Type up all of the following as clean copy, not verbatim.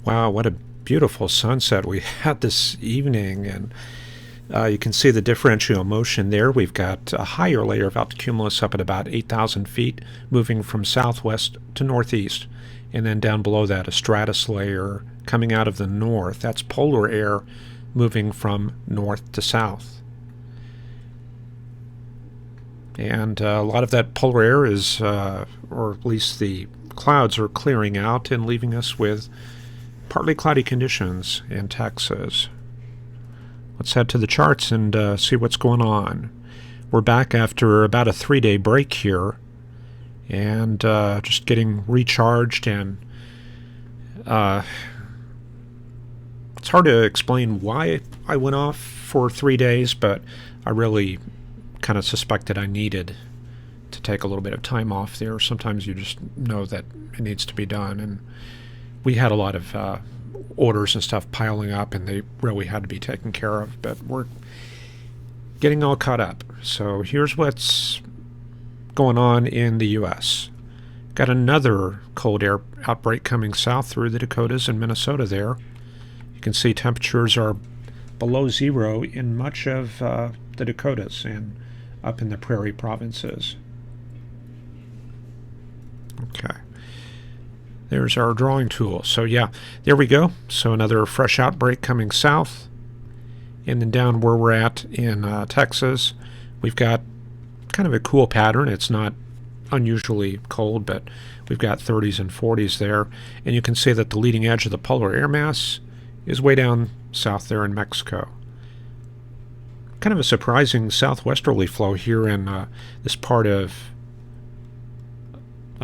Wow, what a beautiful sunset we had this evening, and you can see the differential motion there. We've got a higher layer of altocumulus up at about 8,000 feet, moving from southwest to northeast, and then down below that a stratus layer coming out of the north. That's polar air moving from north to south. And a lot of that polar air is, or at least the clouds are clearing out and leaving us with partly cloudy conditions in Texas. Let's head to the charts and see what's going on. We're back after about a 3-day break here, and just getting recharged, and it's hard to explain why I went off for 3 days, but I really kind of suspected I needed to take a little bit of time off there. Sometimes you just know that it needs to be done, and we had a lot of orders and stuff piling up, and they really had to be taken care of, but we're getting all caught up. So here's what's going on in the U.S. Got another cold air outbreak coming south through the Dakotas and Minnesota there. You can see temperatures are below zero in much of the Dakotas and up in the prairie provinces. Okay. There's our drawing tool. So yeah, there we go. So another fresh outbreak coming south. And then down where we're at in Texas, we've got kind of a cool pattern. It's not unusually cold, but we've got 30s and 40s there. And you can see that the leading edge of the polar air mass is way down south there in Mexico. Kind of a surprising southwesterly flow here in this part of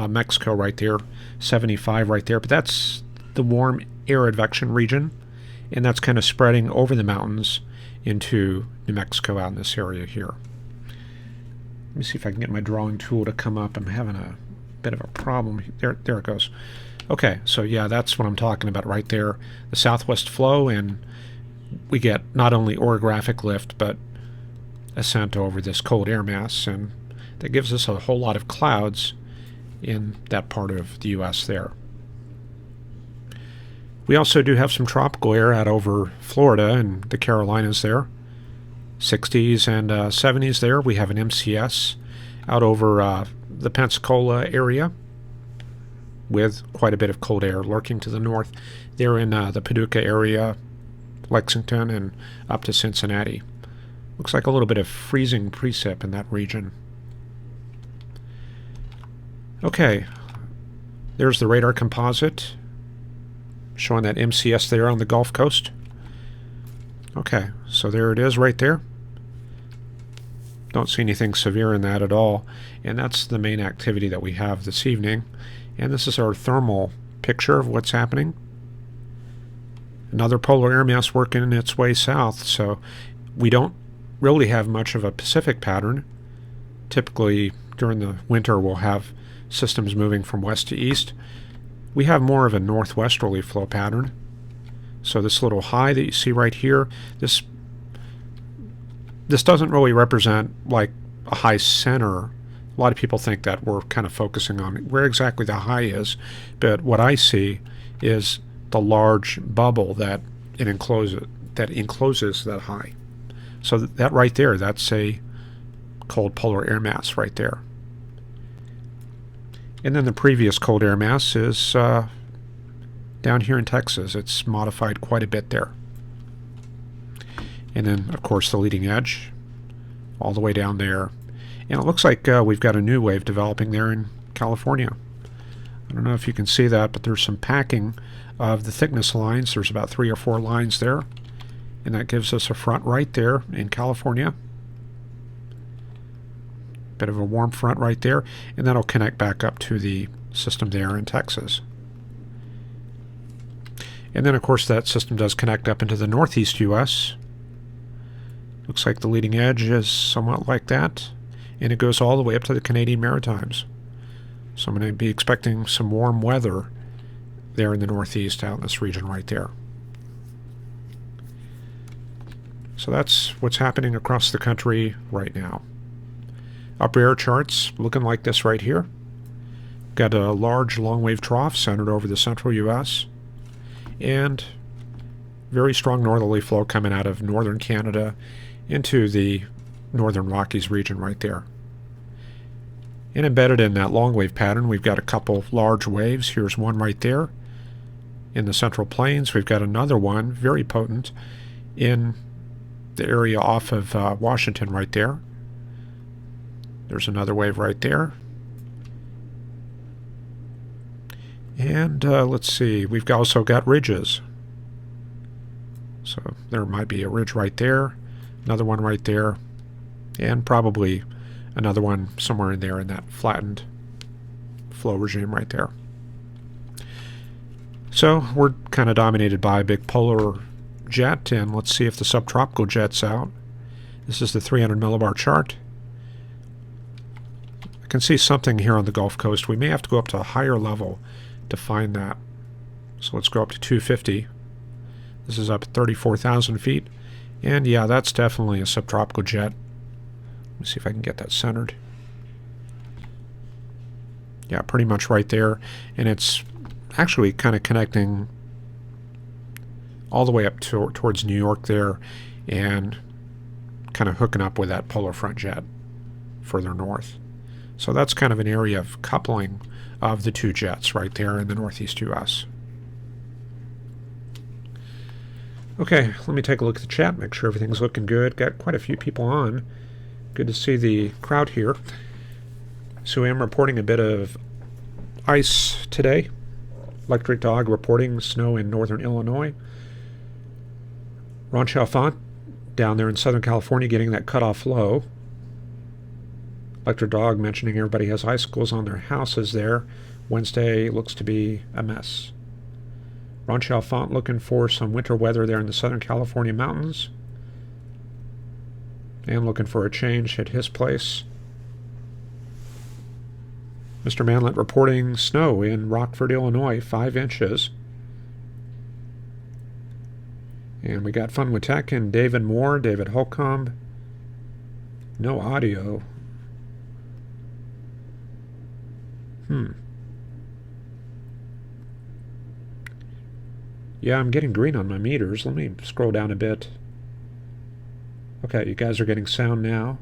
Mexico right there, 75 right there, but that's the warm air advection region, and that's kind of spreading over the mountains into New Mexico out in this area here. Let me see if I can get my drawing tool to come up. I'm having a bit of a problem. There it goes. Okay, so yeah, that's what I'm talking about right there, the southwest flow, and we get not only orographic lift, but ascent over this cold air mass, and that gives us a whole lot of clouds in that part of the U.S. there. We also do have some tropical air out over Florida and the Carolinas there. 60s and 70s there. We have an MCS out over the Pensacola area with quite a bit of cold air lurking to the north. They're in the Paducah area, Lexington, and up to Cincinnati. Looks like a little bit of freezing precip in that region. Okay, there's the radar composite showing that MCS there on the Gulf Coast. Okay, so there it is right there. Don't see anything severe in that at all, and that's the main activity that we have this evening. And this is our thermal picture of what's happening. Another polar air mass working its way south, so we don't really have much of a Pacific pattern. Typically during the winter we'll have systems moving from west to east. We have more of a northwesterly flow pattern. So this little high that you see right here, this doesn't really represent like a high center. A lot of people think that we're kind of focusing on where exactly the high is, but what I see is the large bubble that encloses that high. So that right there, that's a cold polar air mass right there. And then the previous cold air mass is down here in Texas. It's modified quite a bit there. And then, of course, the leading edge all the way down there. And it looks like we've got a new wave developing there in California. I don't know if you can see that, but there's some packing of the thickness lines. There's about 3 or 4 lines there. And that gives us a front right there in California. Bit of a warm front right there, and that'll connect back up to the system there in Texas. And then of course that system does connect up into the northeast U.S. Looks like the leading edge is somewhat like that, and it goes all the way up to the Canadian Maritimes. So I'm going to be expecting some warm weather there in the northeast out in this region right there. So that's what's happening across the country right now. Upper air charts looking like this right here. Got a large long wave trough centered over the central U.S. and very strong northerly flow coming out of northern Canada into the northern Rockies region right there. And embedded in that long wave pattern, we've got a couple large waves. Here's one right there in the Central Plains. We've got another one, very potent, in the area off of Washington right there. There's another wave right there. And let's see, we've also got ridges. So there might be a ridge right there, another one right there, and probably another one somewhere in there in that flattened flow regime right there. So we're kind of dominated by a big polar jet, and let's see if the subtropical jet's out. This is the 300 millibar chart. I can see something here on the Gulf Coast. We may have to go up to a higher level to find that. So let's go up to 250. This is up at 34,000 feet. And yeah, that's definitely a subtropical jet. Let me see if I can get that centered. Yeah, pretty much right there. And it's actually kind of connecting all the way up towards New York there and kind of hooking up with that polar front jet further north. So that's kind of an area of coupling of the two jets right there in the northeast U.S. Okay, let me take a look at the chat, make sure everything's looking good. Got quite a few people on. Good to see the crowd here. So I'm reporting a bit of ice today. Electric Dog reporting snow in northern Illinois. Ron Chalfant down there in Southern California getting that cutoff low. Electric Dog mentioning everybody has icicles on their houses there. Wednesday looks to be a mess. Ron Chalfant looking for some winter weather there in the Southern California mountains. And looking for a change at his place. Mr. Manlett reporting snow in Rockford, Illinois, 5 inches. And we got Fun with Tech and David Moore, David Holcomb. No audio. Yeah, I'm getting green on my meters. Let me scroll down a bit. Okay, you guys are getting sound now.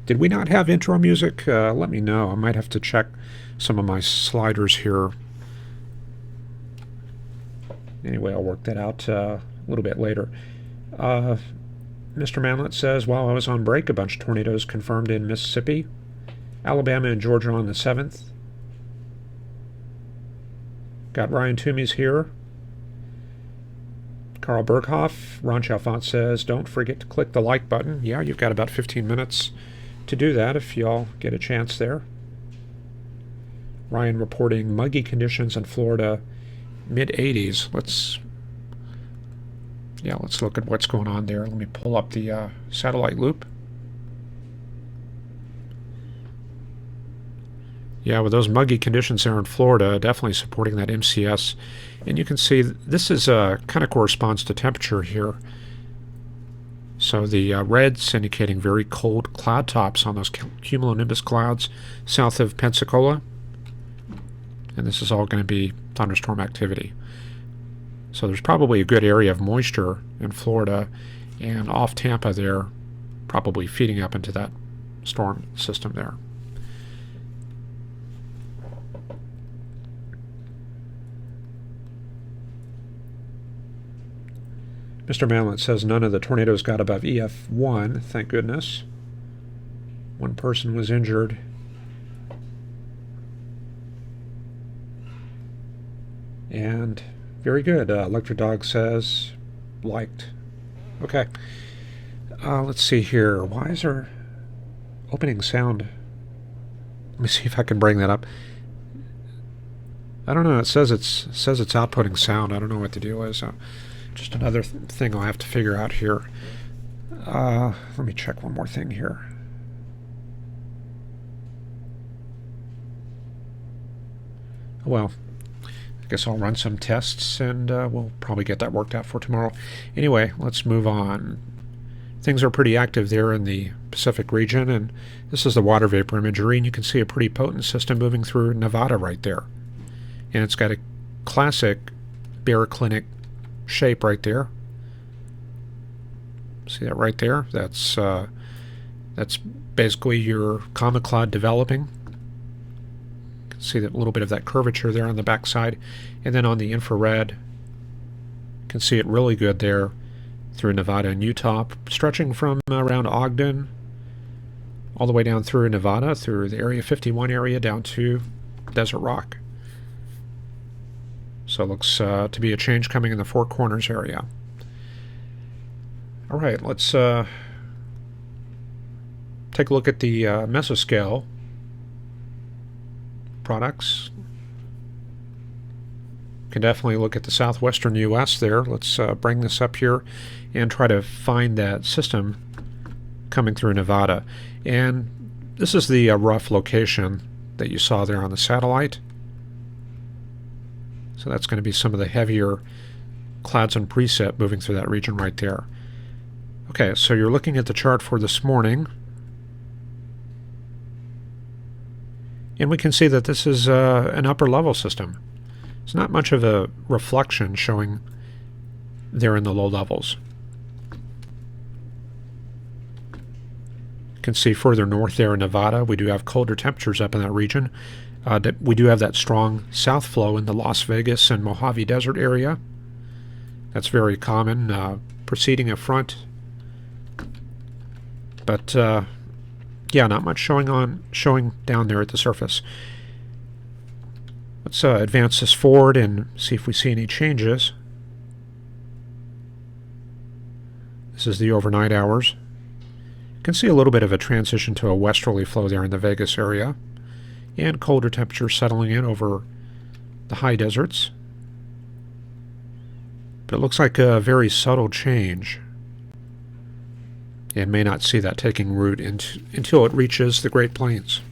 Did we not have intro music? Let me know. I might have to check some of my sliders here. Anyway, I'll work that out a little bit later. Mr. Manlett says, while I was on break, a bunch of tornadoes confirmed in Mississippi, Alabama and Georgia on the 7th. Got Ryan Toomey's here. Carl Berghoff, Ron Chalfant says, don't forget to click the like button. Yeah, you've got about 15 minutes to do that if y'all get a chance there. Ryan reporting muggy conditions in Florida, mid-80s. Let's look at what's going on there. Let me pull up the satellite loop. Yeah, with those muggy conditions there in Florida, definitely supporting that MCS. And you can see this is kind of corresponds to temperature here. So the red's indicating very cold cloud tops on those cumulonimbus clouds south of Pensacola. And this is all going to be thunderstorm activity. So there's probably a good area of moisture in Florida and off Tampa there, probably feeding up into that storm system there. Mr. Manlett says none of the tornadoes got above EF1, thank goodness. One person was injured. And very good. Electric Dog says liked. Okay. Let's see here. Why is there opening sound? Let me see if I can bring that up. I don't know. It says it's outputting sound. I don't know what the deal is. Just another thing I'll have to figure out here. Let me check one more thing here. Well, I guess I'll run some tests and we'll probably get that worked out for tomorrow. Anyway, let's move on. things are pretty active there in the Pacific region, and this is the water vapor imagery, and you can see a pretty potent system moving through Nevada right there. And it's got a classic baroclinic shape right there. See that right there? That's basically your comet cloud developing. You can see that little bit of that curvature there on the back side. And then on the infrared, you can see it really good there through Nevada and Utah, stretching from around Ogden all the way down through Nevada, through the Area 51 area down to Desert Rock. So it looks to be a change coming in the Four Corners area. All right, let's take a look at the mesoscale products. Can definitely look at the southwestern U.S. there. Let's bring this up here and try to find that system coming through Nevada. And this is the rough location that you saw there on the satellite. So that's going to be some of the heavier clouds and precip moving through that region right there. Okay, so you're looking at the chart for this morning. And we can see that this is an upper level system. It's not much of a reflection showing there in the low levels. You can see further north there in Nevada, we do have colder temperatures up in that region. We do have that strong south flow in the Las Vegas and Mojave Desert area. That's very common, preceding a front. But yeah, not much showing down there at the surface. Let's advance this forward and see if we see any changes. This is the overnight hours. You can see a little bit of a transition to a westerly flow there in the Vegas area, and colder temperatures settling in over the high deserts. But it looks like a very subtle change, and may not see that taking root until it reaches the Great Plains.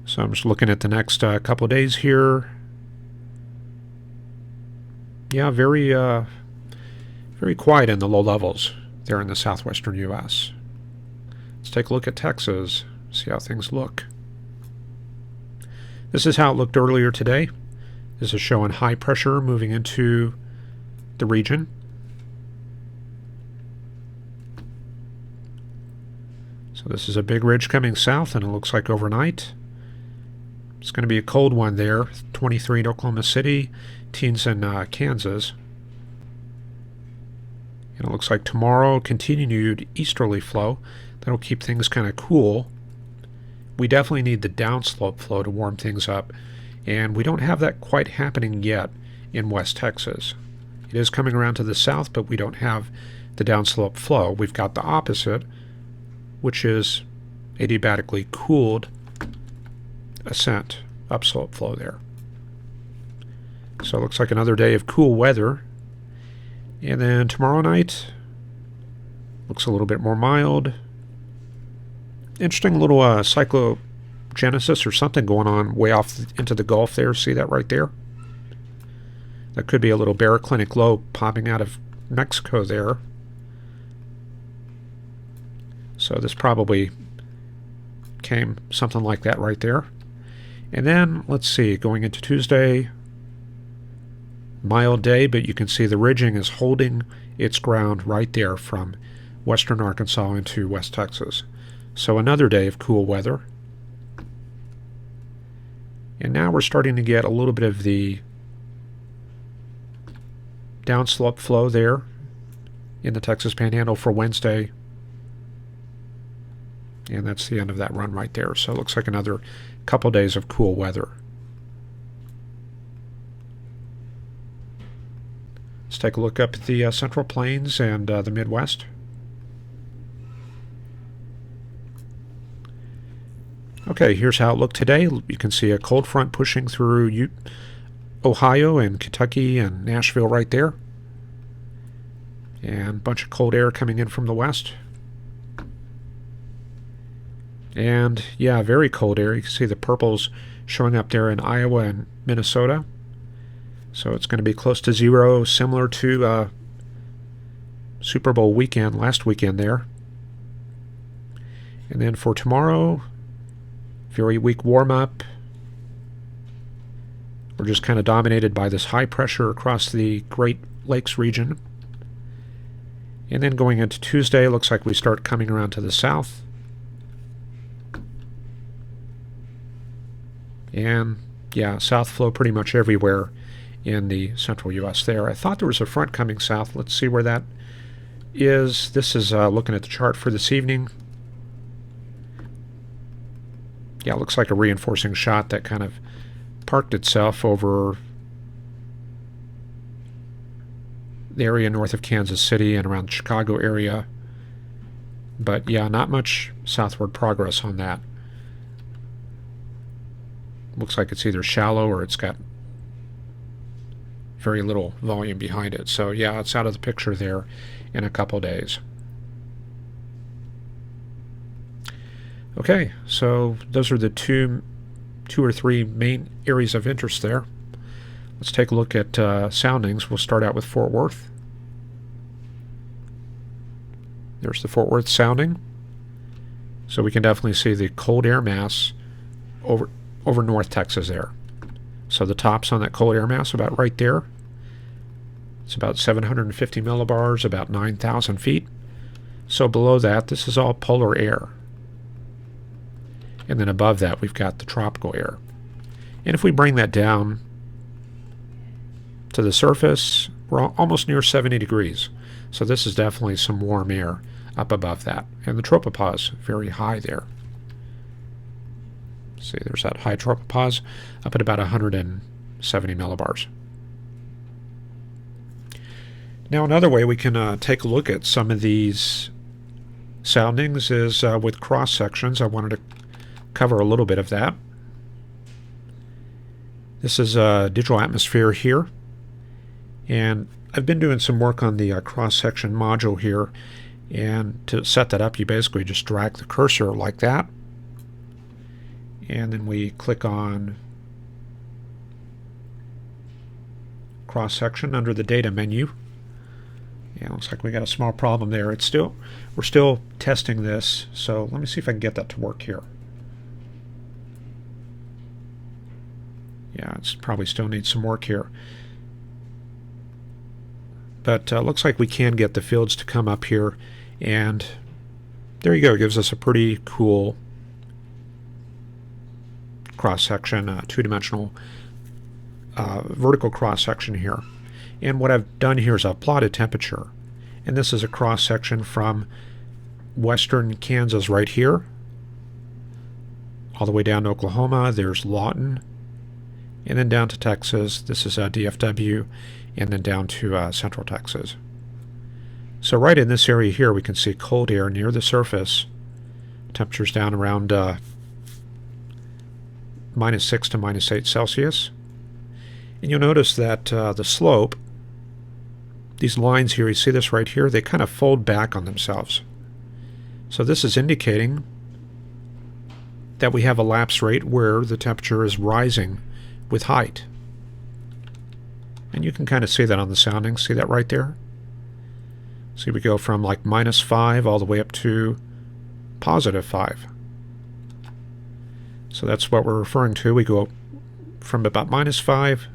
So I'm just looking at the next couple of days here. Yeah, very quiet in the low levels there in the southwestern U.S. Let's take a look at Texas, see how things look. This is how it looked earlier today. This is showing high pressure moving into the region. So this is a big ridge coming south, and it looks like overnight it's going to be a cold one there, 23 in Oklahoma City, teens in Kansas. And it looks like tomorrow, continued easterly flow. That'll keep things kind of cool. We definitely need the downslope flow to warm things up, and we don't have that quite happening yet in West Texas. It is coming around to the south, but we don't have the downslope flow. We've got the opposite, which is adiabatically cooled ascent, upslope flow there. So it looks like another day of cool weather. And then tomorrow night looks a little bit more mild. Interesting little cyclogenesis or something going on way off into the Gulf there. See that right there? That could be a little baroclinic low popping out of Mexico there. So this probably came something like that right there. And then, let's see, going into Tuesday, mild day, but you can see the ridging is holding its ground right there from western Arkansas into West Texas. So another day of cool weather. And now we're starting to get a little bit of the downslope flow there in the Texas Panhandle for Wednesday. And that's the end of that run right there. So it looks like another couple days of cool weather. Let's take a look up at the Central Plains and the Midwest. Okay, here's how it looked today. You can see a cold front pushing through Ohio and Kentucky and Nashville right there. And a bunch of cold air coming in from the west. And yeah, very cold air. You can see the purples showing up there in Iowa and Minnesota. So it's going to be close to zero, similar to Super Bowl weekend, last weekend there. And then for tomorrow, very weak warm-up. We're just kind of dominated by this high pressure across the Great Lakes region. And then going into Tuesday, looks like we start coming around to the south. And yeah, south flow pretty much everywhere in the central U.S. there. I thought there was a front coming south. Let's see where that is. This is looking at the chart for this evening. Yeah, it looks like a reinforcing shot that kind of parked itself over the area north of Kansas City and around the Chicago area. But yeah, not much southward progress on that. Looks like it's either shallow or it's got very little volume behind it. So yeah, it's out of the picture there in a couple days. Okay, so those are the two or three main areas of interest there. Let's take a look at soundings. We'll start out with Fort Worth. There's the Fort Worth sounding. So we can definitely see the cold air mass over North Texas there. So the top's on that cold air mass about right there. It's about 750 millibars, about 9,000 feet. So below that, this is all polar air. And then above that, we've got the tropical air. And if we bring that down to the surface, we're almost near 70 degrees. So this is definitely some warm air up above that. And the tropopause, very high there. See, there's that high tropopause up at about 170 millibars. Now, another way we can take a look at some of these soundings is with cross sections. I wanted to cover a little bit of that. This is a digital atmosphere here, and I've been doing some work on the cross-section module here, and to set that up you basically just drag the cursor like that, and then we click on cross-section under the data menu. Yeah, looks like we got a small problem there. We're still testing this, so let me see if I can get that to work here. Yeah, it's probably still needs some work here. But looks like we can get the fields to come up here, and there you go. It gives us a pretty cool cross-section, two-dimensional vertical cross-section here. And what I've done here is I've plotted temperature. And this is a cross-section from western Kansas right here, all the way down to Oklahoma. There's Lawton. And then down to Texas. This is DFW, and then down to central Texas. So right in this area here, we can see cold air near the surface. Temperatures down around -6 to -8 Celsius. And you'll notice that the slope, these lines here, you see this right here, they kind of fold back on themselves. So this is indicating that we have a lapse rate where the temperature is rising with height. And you can kind of see that on the sounding. See that right there? See, we go from like -5 all the way up to +5. So that's what we're referring to. We go from about -5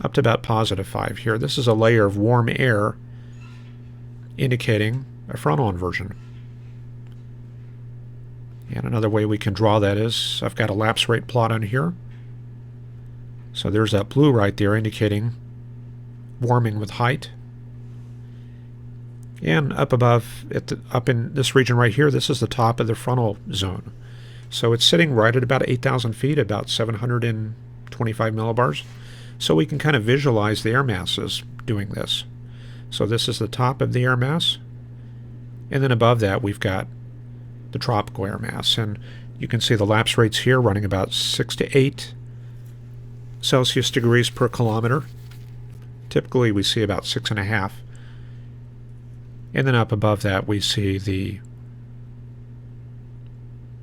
up to about +5 here. This is a layer of warm air indicating a frontal inversion. And another way we can draw that is, I've got a lapse rate plot on here. So there's that blue right there indicating warming with height. And up above, up in this region right here, this is the top of the frontal zone. So it's sitting right at about 8,000 feet, about 725 millibars. So we can kind of visualize the air masses doing this. So this is the top of the air mass. And then above that, we've got the tropical air mass. And you can see the lapse rates here running about 6 to 8 Celsius degrees per kilometer. Typically we see about 6.5. And then up above that we see the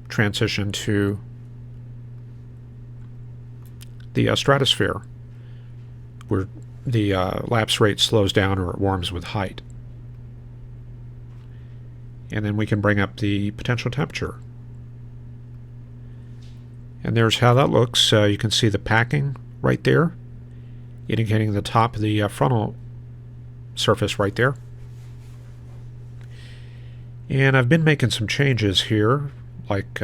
transition to the stratosphere, where the lapse rate slows down or it warms with height. And then we can bring up the potential temperature. And there's how that looks. You can see the packing right there, indicating the top of the frontal surface right there. And I've been making some changes here, like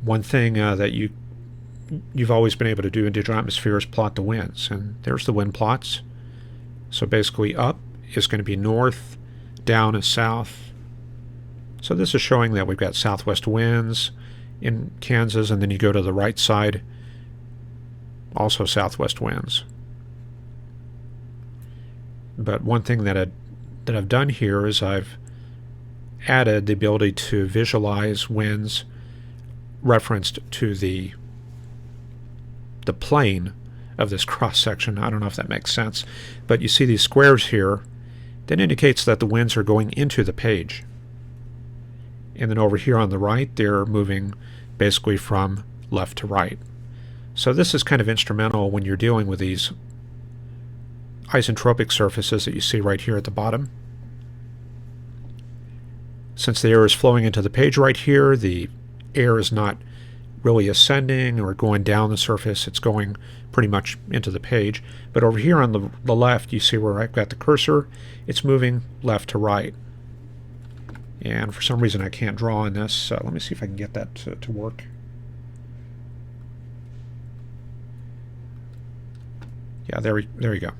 one thing that you've always been able to do in digital atmosphere is plot the winds, and there's the wind plots. So basically up is going to be north, down is south. So this is showing that we've got southwest winds in Kansas, and then you go to the right side, also southwest winds. But one thing that I've done here is I've added the ability to visualize winds referenced to the plane of this cross section. I don't know if that makes sense, but you see these squares here. That indicates that the winds are going into the page. And then over here on the right, they're moving basically from left to right. So this is kind of instrumental when you're dealing with these isentropic surfaces that you see right here at the bottom. Since the air is flowing into the page right here, the air is not really ascending or going down the surface. It's going pretty much into the page. But over here on the left, you see where I've got the cursor. It's moving left to right. And for some reason I can't draw in this. Let me see if I can get that to work. Yeah, there you go.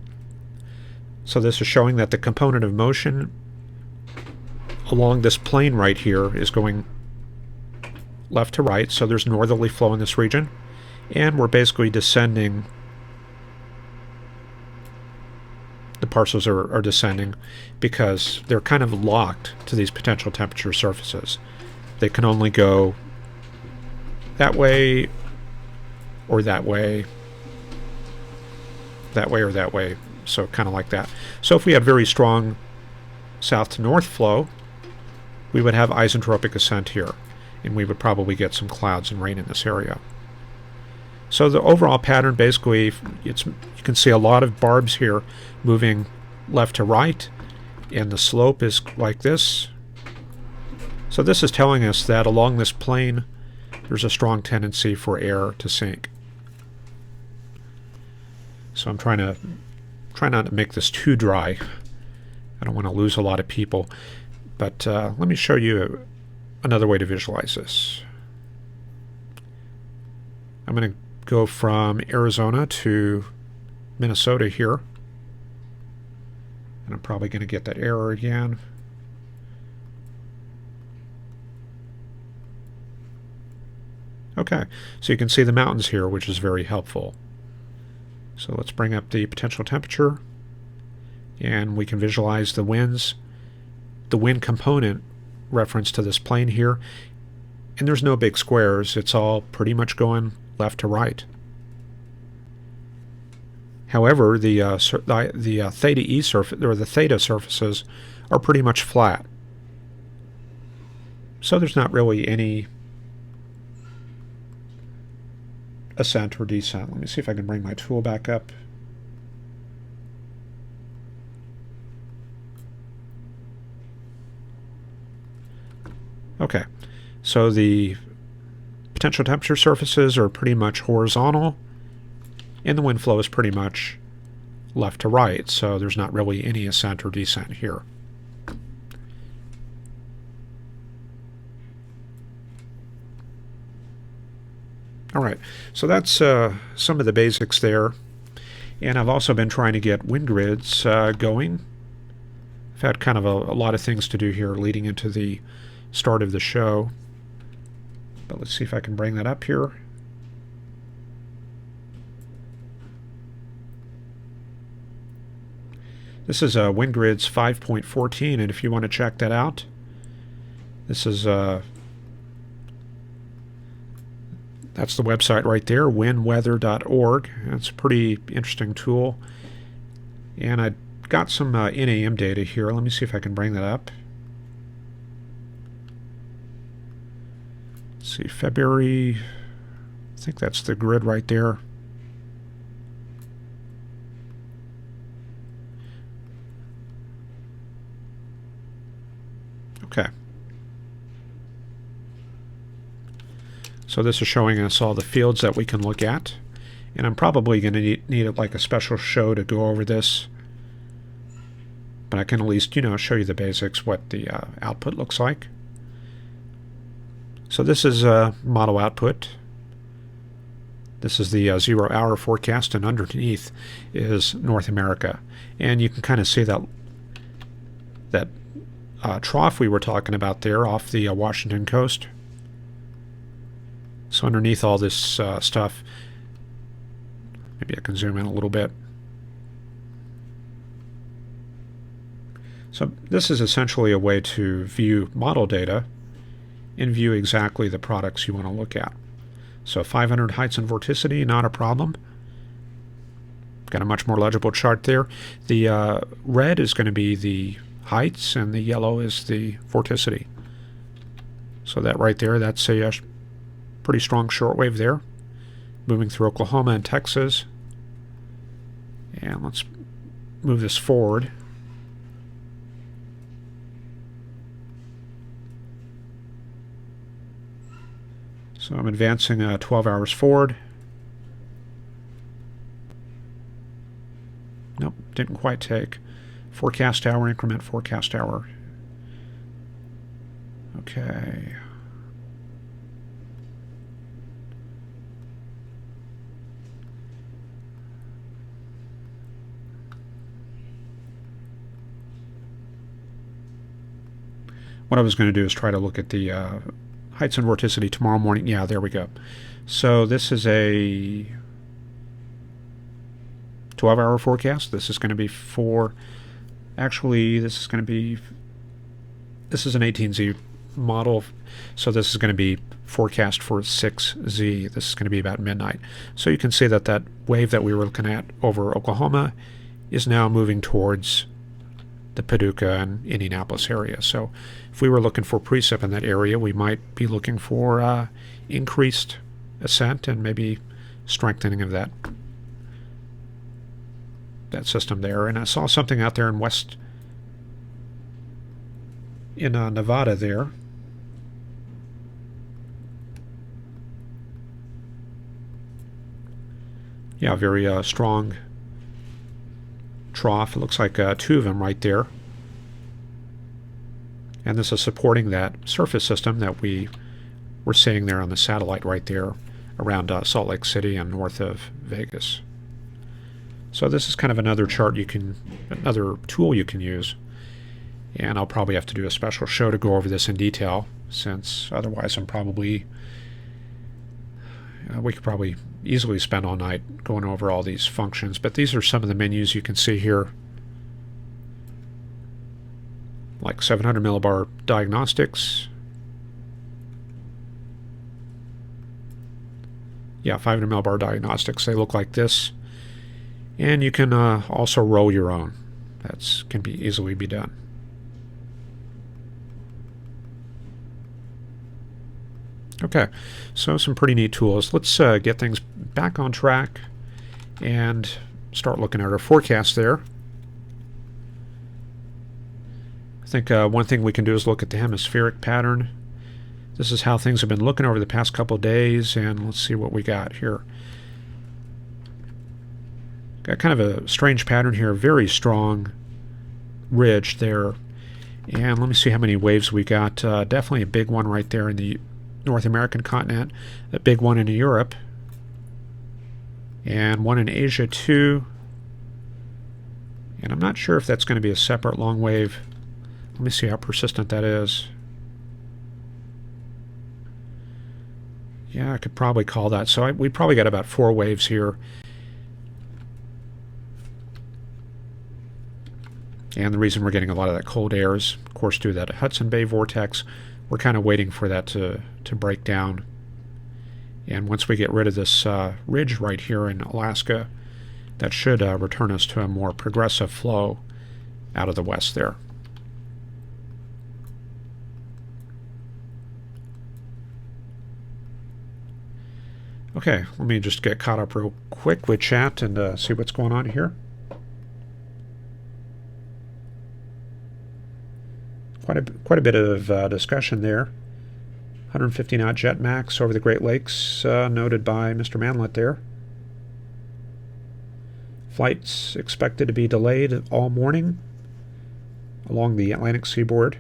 So this is showing that the component of motion along this plane right here is going left to right, so there's northerly flow in this region, and we're basically descending. The parcels are descending because they're kind of locked to these potential temperature surfaces. They can only go that way or that way, that way or that way, so kind of like that. So if we had very strong south to north flow, we would have isentropic ascent here, and we would probably get some clouds and rain in this area. So the overall pattern, basically, you can see a lot of barbs here moving left to right, and the slope is like this. So this is telling us that along this plane, there's a strong tendency for air to sink. So I'm trying not to make this too dry. I don't want to lose a lot of people. But let me show you another way to visualize this. I'm going to go from Arizona to Minnesota here. And I'm probably going to get that error again. Okay, so you can see the mountains here, which is very helpful. So let's bring up the potential temperature, and we can visualize the winds, the wind component reference to this plane here. And there's no big squares, it's all pretty much going left to right. However, the theta E surface, or the theta surfaces, are pretty much flat. So there's not really any ascent or descent. Let me see if I can bring my tool back up. Okay, so the potential temperature surfaces are pretty much horizontal, and the wind flow is pretty much left to right, so there's not really any ascent or descent here. Alright, so that's some of the basics there, and I've also been trying to get wind grids going. I've had kind of a lot of things to do here leading into the start of the show, but let's see if I can bring that up here. This is Wind Grids 5.14, and if you want to check that out, this is that's the website right there, windweather.org. It's a pretty interesting tool, and I got some NAM data here. Let me see if I can bring that up. Let's see, February, I think that's the grid right there. Okay. So this is showing us all the fields that we can look at. And I'm probably going to need like a special show to go over this. But I can at least, show you the basics, what the output looks like. So this is model output. This is the 0-hour forecast, and underneath is North America. And you can kind of see that trough we were talking about there off the Washington coast. So underneath all this stuff, maybe I can zoom in a little bit. So this is essentially a way to view model data and view exactly the products you want to look at. So 500 heights and vorticity, not a problem. Got a much more legible chart there. The red is going to be the heights, and the yellow is the vorticity. So that right there, that's a pretty strong shortwave there, moving through Oklahoma and Texas. And let's move this forward. So I'm advancing 12 hours forward. Nope, didn't quite take. Forecast hour, increment forecast hour. Okay. What I was going to do is try to look at the heights and vorticity tomorrow morning. Yeah, there we go. So this is a 12-hour forecast. This is going to be this is an 18Z model, so this is going to be forecast for 6Z. This is going to be about midnight. So you can see that that wave that we were looking at over Oklahoma is now moving towards the Paducah and Indianapolis area. So if we were looking for precip in that area, we might be looking for increased ascent and maybe strengthening of that system there. And I saw something out there in Nevada there. Yeah, very strong trough. It looks like two of them right there. And this is supporting that surface system that we were seeing there on the satellite right there around Salt Lake City and north of Vegas. So this is kind of another another tool you can use. And I'll probably have to do a special show to go over this in detail, since otherwise we could probably easily spend all night going over all these functions. But these are some of the menus you can see here, like 700 millibar diagnostics. Yeah, 500 millibar diagnostics. They look like this. And you can also roll your own. That can easily be done. Okay, so some pretty neat tools. Let's get things back on track and start looking at our forecast there. I think one thing we can do is look at the hemispheric pattern. This is how things have been looking over the past couple of days, and let's see what we got here. Got kind of a strange pattern here, very strong ridge there. And let me see how many waves we got. Definitely a big one right there in the North American continent, a big one in Europe, and one in Asia too. And I'm not sure if that's going to be a separate long wave. Let me see how persistent that is. Yeah, I could probably call that. So we probably got about 4 waves here. And the reason we're getting a lot of that cold air is, of course, due to that Hudson Bay vortex. We're kind of waiting for that to break down. And once we get rid of this ridge right here in Alaska, that should return us to a more progressive flow out of the west there. Okay, let me just get caught up real quick with chat and see what's going on here. Quite a bit of discussion there. 150 knot jet max over the Great Lakes, noted by Mr. Manlett there. Flights expected to be delayed all morning along the Atlantic seaboard.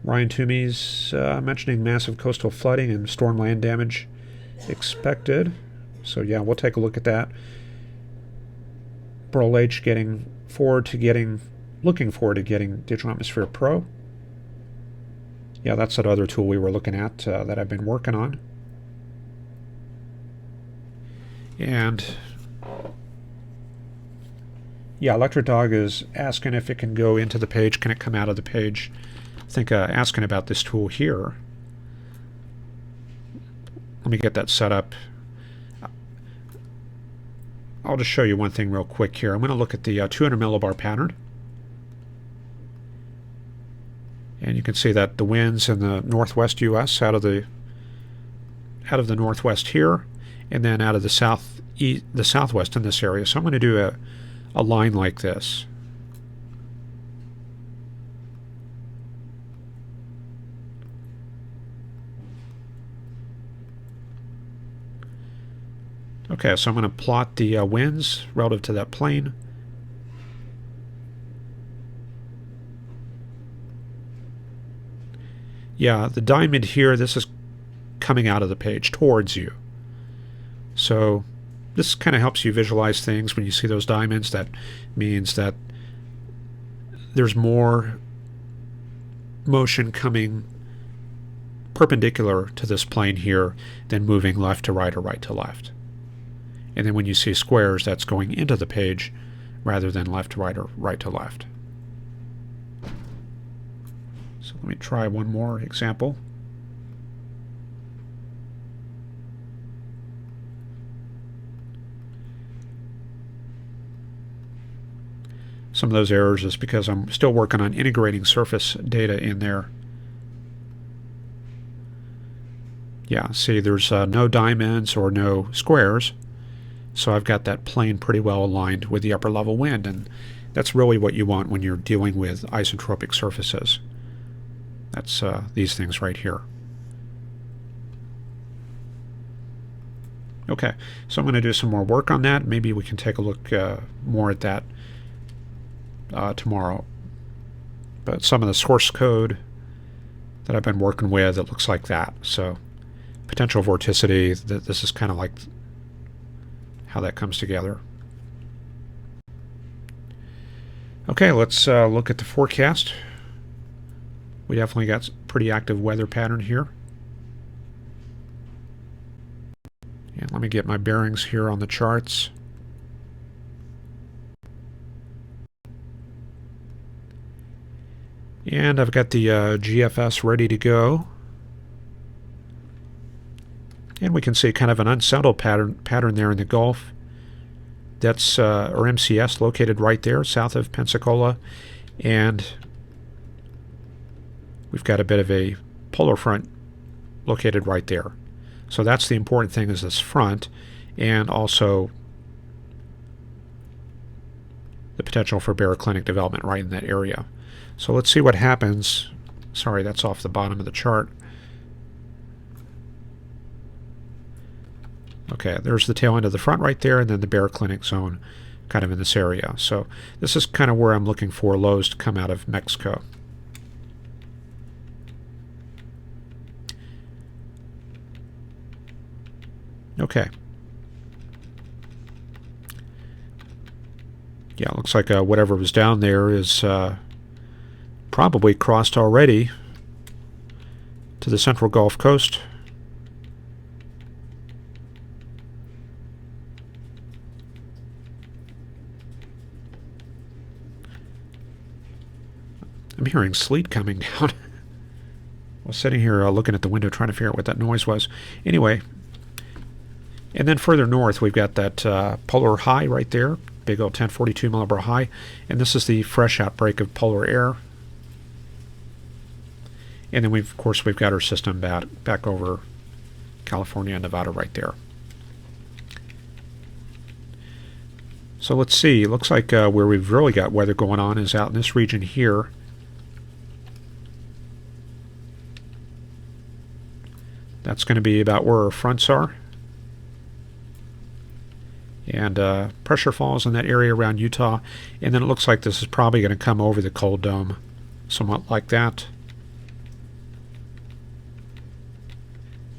Ryan Toomey's mentioning massive coastal flooding and storm land damage expected. So yeah, we'll take a look at that. Burl H looking forward to getting Digital Atmosphere Pro. Yeah, that's that other tool we were looking at that I've been working on. And yeah, Electric Dog is asking if it can go into the page. Can it come out of the page? I think asking about this tool here. Let me get that set up. I'll just show you one thing real quick here. I'm going to look at the 200 millibar pattern. And you can see that the winds in the northwest U.S. out of the northwest here, and then out of the southwest in this area. So I'm going to do a line like this. Okay, so I'm going to plot the winds relative to that plane. Yeah, the diamond here, this is coming out of the page towards you. So this kind of helps you visualize things. When you see those diamonds, that means that there's more motion coming perpendicular to this plane here than moving left to right or right to left. And then when you see squares, that's going into the page rather than left to right or right to left. So let me try one more example. Some of those errors is because I'm still working on integrating surface data in there. Yeah, see, there's no diamonds or no squares. So I've got that plane pretty well aligned with the upper level wind, and that's really what you want when you're dealing with isotropic surfaces. That's these things right here. Okay, so I'm going to do some more work on that. Maybe we can take a look more at that tomorrow. But some of the source code that I've been working with, it looks like that. So potential vorticity, this is kind of like how that comes together. Okay, let's look at the forecast. We definitely got pretty active weather pattern here. And let me get my bearings here on the charts. And I've got the GFS ready to go. And we can see kind of an unsettled pattern there in the Gulf. That's our MCS located right there, south of Pensacola. And we've got a bit of a polar front located right there. So that's the important thing, is this front, and also the potential for baroclinic development right in that area. So let's see what happens. Sorry, that's off the bottom of the chart. Okay, there's the tail end of the front right there, and then the baroclinic zone kind of in this area. So this is kind of where I'm looking for lows to come out of Mexico. Okay. Yeah, it looks like whatever was down there is probably crossed already to the central Gulf Coast. I'm hearing sleet coming down. I was sitting here looking at the window trying to figure out what that noise was. Anyway, and then further north we've got that polar high right there, big old 1042 millibar high, and this is the fresh outbreak of polar air. And then of course we've got our system back over California and Nevada right there. So let's see. It looks like where we've really got weather going on is out in this region here. That's going to be about where our fronts are. And pressure falls in that area around Utah. And then it looks like this is probably going to come over the cold dome, somewhat like that.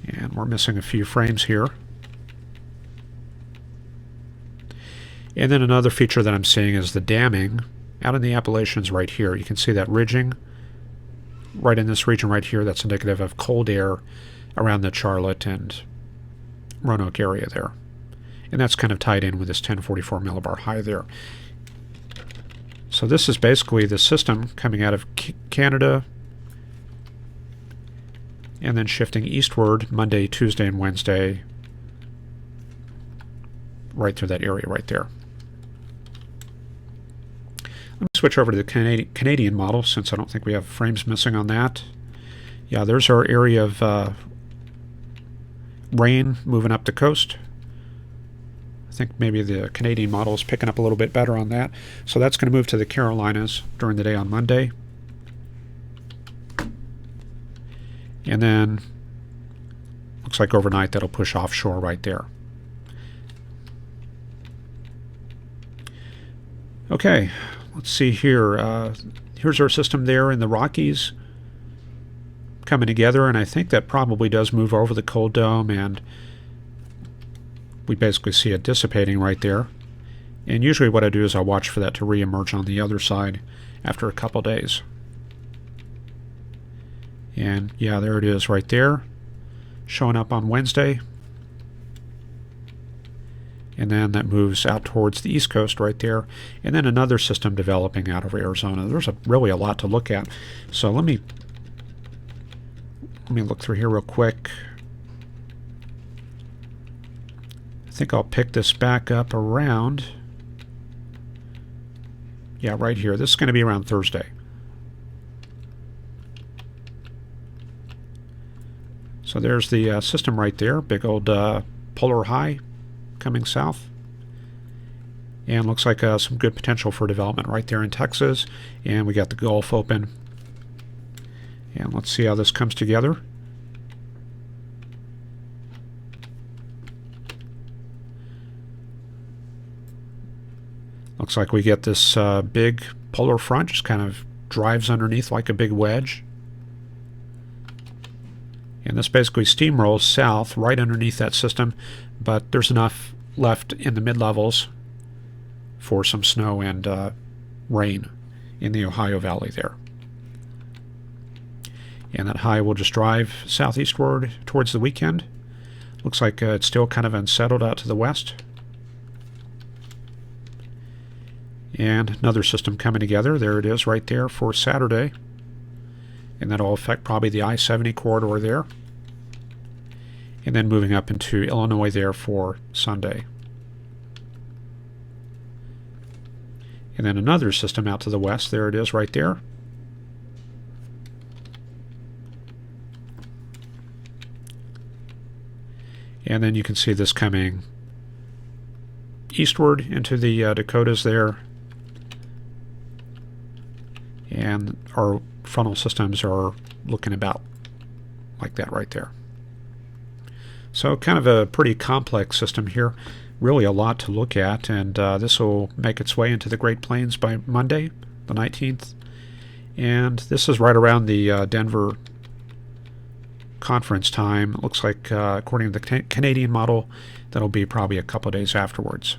And we're missing a few frames here. And then another feature that I'm seeing is the damming out in the Appalachians right here. You can see that ridging right in this region right here. That's indicative of cold air around the Charlotte and Roanoke area there. And that's kind of tied in with this 1044 millibar high there. So this is basically the system coming out of Canada and then shifting eastward Monday, Tuesday, and Wednesday right through that area right there. Let me switch over to the Canadian model since I don't think we have frames missing on that. Yeah, there's our area of rain moving up the coast. I think maybe the Canadian model is picking up a little bit better on that. So that's going to move to the Carolinas during the day on Monday. And then looks like overnight that'll push offshore right there. Okay, let's see here. Here's our system there in the Rockies coming together, and I think that probably does move over the cold dome, and we basically see it dissipating right there. And usually what I do is I watch for that to re-emerge on the other side after a couple days. And yeah, there it is right there, showing up on Wednesday. And then that moves out towards the East Coast right there. And then another system developing out of Arizona. There's really a lot to look at. So let me look through here real quick. I think I'll pick this back up around, yeah, right here. This is going to be around Thursday. So there's the system right there, big old polar high coming south. And looks like some good potential for development right there in Texas. And we got the Gulf open. And let's see how this comes together. Looks like we get this big polar front, just kind of drives underneath like a big wedge. And this basically steamrolls south right underneath that system, but there's enough left in the mid-levels for some snow and rain in the Ohio Valley there. And that high will just drive southeastward towards the weekend. Looks like it's still kind of unsettled out to the west. And another system coming together. There it is right there for Saturday. And that'll affect probably the I-70 corridor there. And then moving up into Illinois there for Sunday. And then another system out to the west. There it is right there. And then you can see this coming eastward into the Dakotas there. And our frontal systems are looking about like that right there. So kind of a pretty complex system here. Really a lot to look at, and this will make its way into the Great Plains by Monday, the 19th. And this is right around the Denver conference time. It looks like, according to the Canadian model, that'll be probably a couple of days afterwards.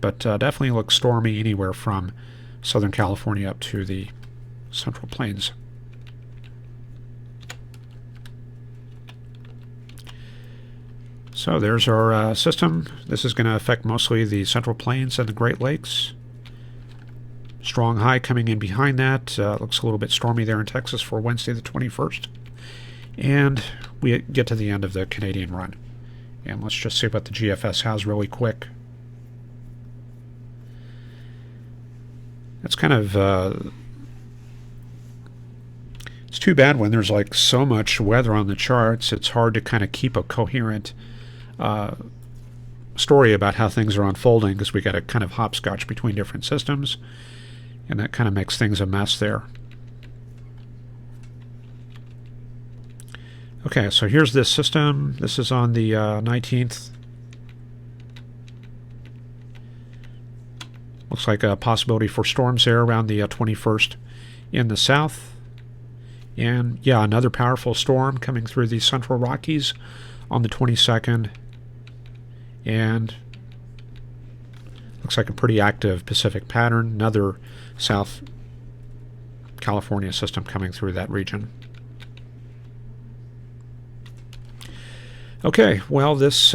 But definitely looks stormy anywhere from Southern California up to the Central Plains. So there's our system. This is going to affect mostly the Central Plains and the Great Lakes. Strong high coming in behind that. Looks a little bit stormy there in Texas for Wednesday the 21st. And we get to the end of the Canadian run. And let's just see what the GFS has really quick. That's kind of... it's too bad when there's like so much weather on the charts. It's hard to kind of keep a coherent story about how things are unfolding, because we got to kind of hopscotch between different systems, and that kind of makes things a mess there. Okay, so here's this system. This is on the 19th. Looks like a possibility for storms there around the 21st in the south. And yeah, another powerful storm coming through the Central Rockies on the 22nd. And looks like a pretty active Pacific pattern. Another South California system coming through that region. Okay, well, this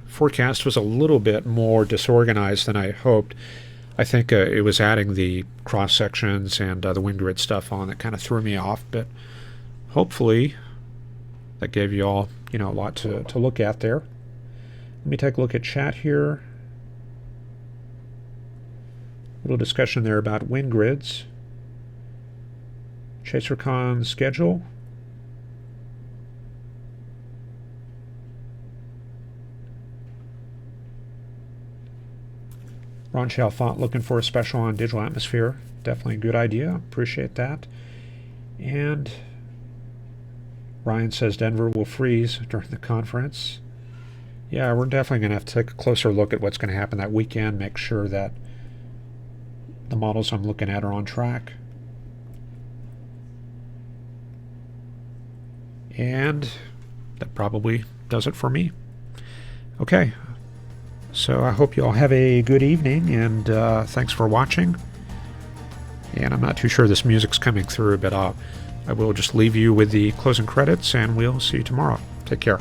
forecast was a little bit more disorganized than I hoped. I think it was adding the cross sections and the wind grid stuff on that kind of threw me off, but hopefully that gave you all, a lot to look at there. Let me take a look at chat here. A little discussion there about wind grids. ChaserCon schedule. Ron Chalfont looking for a special on digital atmosphere. Definitely a good idea. Appreciate that. And Ryan says Denver will freeze during the conference. Yeah, we're definitely going to have to take a closer look at what's going to happen that weekend. Make sure that the models I'm looking at are on track. And that probably does it for me. Okay. So I hope you all have a good evening, and thanks for watching. And I'm not too sure this music's coming through, but I will just leave you with the closing credits, and we'll see you tomorrow. Take care.